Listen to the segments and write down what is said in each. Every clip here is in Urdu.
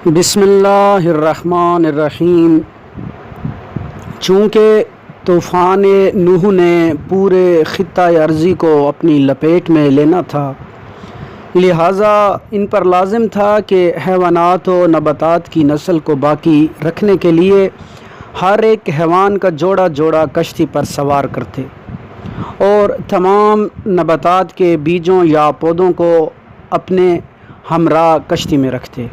بسم اللہ الرحمن الرحیم۔ چونکہ طوفان نوح نے پورے خطہ ارضی کو اپنی لپیٹ میں لینا تھا، لہٰذا ان پر لازم تھا کہ حیوانات و نباتات کی نسل کو باقی رکھنے کے لیے ہر ایک حیوان کا جوڑا جوڑا کشتی پر سوار کرتے اور تمام نباتات کے بیجوں یا پودوں کو اپنے ہمراہ کشتی میں رکھتے۔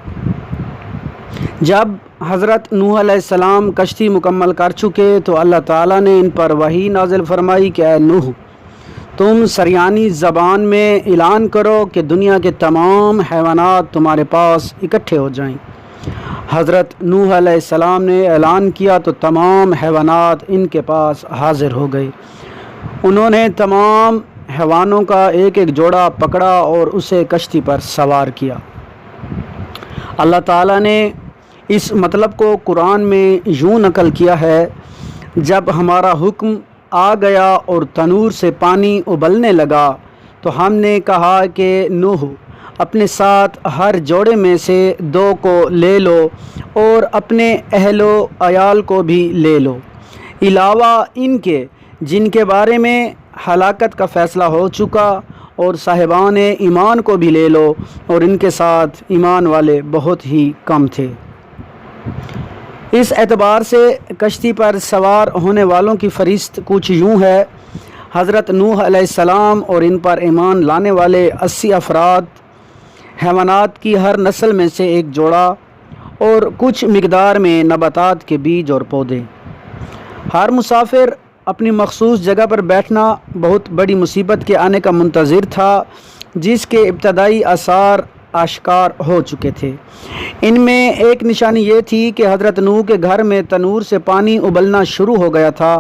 جب حضرت نوح علیہ السلام کشتی مکمل کر چکے تو اللہ تعالیٰ نے ان پر وحی نازل فرمائی کہ اے نوح، تم سریانی زبان میں اعلان کرو کہ دنیا کے تمام حیوانات تمہارے پاس اکٹھے ہو جائیں۔ حضرت نوح علیہ السلام نے اعلان کیا تو تمام حیوانات ان کے پاس حاضر ہو گئے۔ انہوں نے تمام حیوانوں کا ایک ایک جوڑا پکڑا اور اسے کشتی پر سوار کیا۔ اللہ تعالیٰ نے اس مطلب کو قرآن میں یوں نقل کیا ہے: جب ہمارا حکم آ گیا اور تنور سے پانی ابلنے لگا تو ہم نے کہا کہ نوح، اپنے ساتھ ہر جوڑے میں سے 2 کو لے لو اور اپنے اہل و عیال کو بھی لے لو، علاوہ ان کے جن کے بارے میں ہلاکت کا فیصلہ ہو چکا، اور صاحبان ایمان کو بھی لے لو، اور ان کے ساتھ ایمان والے بہت ہی کم تھے۔ اس اعتبار سے کشتی پر سوار ہونے والوں کی فہرست کچھ یوں ہے: حضرت نوح علیہ السلام اور ان پر ایمان لانے والے 80 افراد، حیوانات کی ہر نسل میں سے 1 جوڑا، اور کچھ مقدار میں نباتات کے بیج اور پودے۔ ہر مسافر اپنی مخصوص جگہ پر بیٹھنا بہت بڑی مصیبت کے آنے کا منتظر تھا، جس کے ابتدائی آثار آشکار ہو چکے تھے۔ ان میں ایک نشانی یہ تھی کہ حضرت نوح کے گھر میں تنور سے پانی ابلنا شروع ہو گیا تھا۔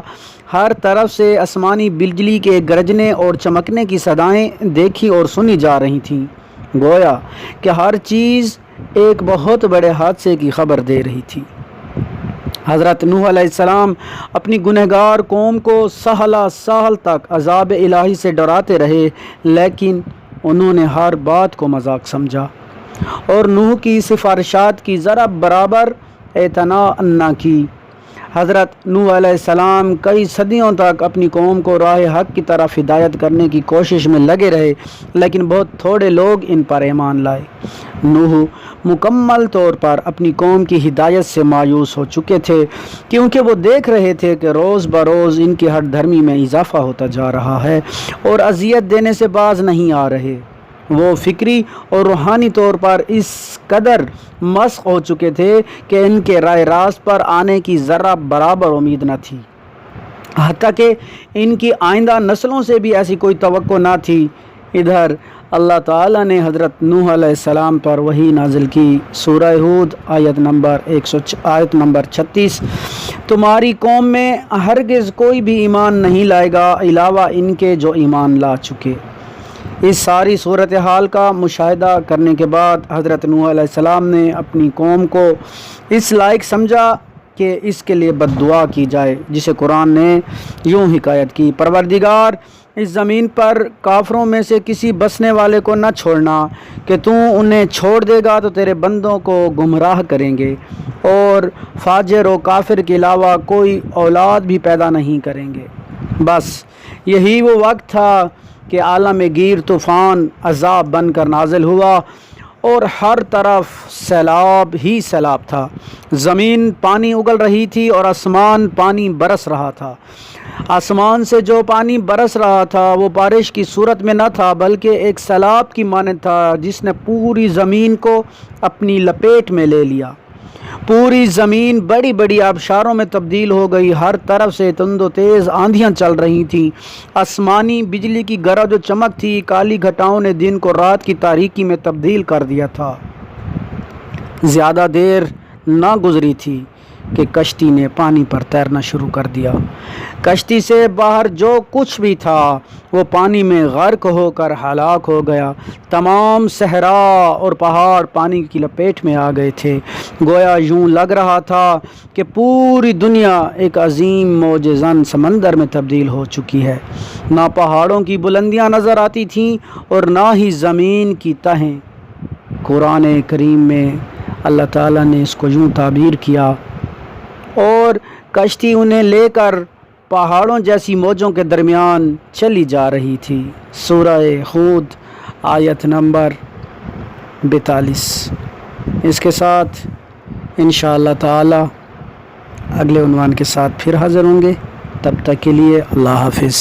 ہر طرف سے آسمانی بجلی کے گرجنے اور چمکنے کی صدائیں دیکھی اور سنی جا رہی تھیں، گویا کہ ہر چیز ایک بہت بڑے حادثے کی خبر دے رہی تھی۔ حضرت نوح علیہ السلام اپنی گنہگار قوم کو سال تک عذاب الہی سے ڈراتے رہے، لیکن انہوں نے ہر بات کو مذاق سمجھا اور نوح کی سفارشات کی ذرا برابر اعتنا نہ کی۔ حضرت نوح علیہ السلام کئی صدیوں تک اپنی قوم کو راہ حق کی طرف ہدایت کرنے کی کوشش میں لگے رہے، لیکن بہت تھوڑے لوگ ان پر ایمان لائے۔ نوح مکمل طور پر اپنی قوم کی ہدایت سے مایوس ہو چکے تھے، کیونکہ وہ دیکھ رہے تھے کہ روز بروز ان کی ہٹ دھرمی میں اضافہ ہوتا جا رہا ہے اور اذیت دینے سے باز نہیں آ رہے۔ وہ فکری اور روحانی طور پر اس قدر مسخ ہو چکے تھے کہ ان کے راہ راست پر آنے کی ذرا برابر امید نہ تھی، حتیٰ کہ ان کی آئندہ نسلوں سے بھی ایسی کوئی توقع نہ تھی۔ ادھر اللہ تعالیٰ نے حضرت نوح علیہ السلام پر وحی نازل کی۔ سورہ ہود آیت نمبر 36: تمہاری قوم میں ہرگز کوئی بھی ایمان نہیں لائے گا علاوہ ان کے جو ایمان لا چکے۔ اس ساری صورتحال کا مشاہدہ کرنے کے بعد حضرت نوح علیہ السلام نے اپنی قوم کو اس لائق سمجھا کہ اس کے لیے بد دعا کی جائے، جسے قرآن نے یوں حکایت کی: پروردگار، اس زمین پر کافروں میں سے کسی بسنے والے کو نہ چھوڑنا کہ تو انہیں چھوڑ دے گا تو تیرے بندوں کو گمراہ کریں گے، اور فاجر و کافر کے علاوہ کوئی اولاد بھی پیدا نہیں کریں گے۔ بس یہی وہ وقت تھا کہ عالم گیر طوفان عذاب بن کر نازل ہوا اور ہر طرف سیلاب ہی سیلاب تھا۔ زمین پانی اگل رہی تھی اور آسمان پانی برس رہا تھا۔ آسمان سے جو پانی برس رہا تھا وہ بارش کی صورت میں نہ تھا، بلکہ ایک سیلاب کی مانند تھا جس نے پوری زمین کو اپنی لپیٹ میں لے لیا۔ پوری زمین بڑی بڑی آبشاروں میں تبدیل ہو گئی، ہر طرف سے تند و تیز آندھیاں چل رہی تھیں، آسمانی بجلی کی گرج و چمک تھی، کالی گھٹاؤں نے دن کو رات کی تاریکی میں تبدیل کر دیا تھا۔ زیادہ دیر نہ گزری تھی کہ کشتی نے پانی پر تیرنا شروع کر دیا۔ کشتی سے باہر جو کچھ بھی تھا وہ پانی میں غرق ہو کر ہلاک ہو گیا۔ تمام صحرا اور پہاڑ پانی کی لپیٹ میں آ گئے تھے، گویا یوں لگ رہا تھا کہ پوری دنیا ایک عظیم موج زن سمندر میں تبدیل ہو چکی ہے۔ نہ پہاڑوں کی بلندیاں نظر آتی تھیں اور نہ ہی زمین کی تہیں۔ قرآن کریم میں اللہ تعالیٰ نے اس کو یوں تعبیر کیا، اور کشتی انہیں لے کر پہاڑوں جیسی موجوں کے درمیان چلی جا رہی تھی۔ سورہ ہود آیت نمبر 42۔ اس کے ساتھ انشاءاللہ تعالی اگلے عنوان کے ساتھ پھر حاضر ہوں گے، تب تک کے لیے اللہ حافظ۔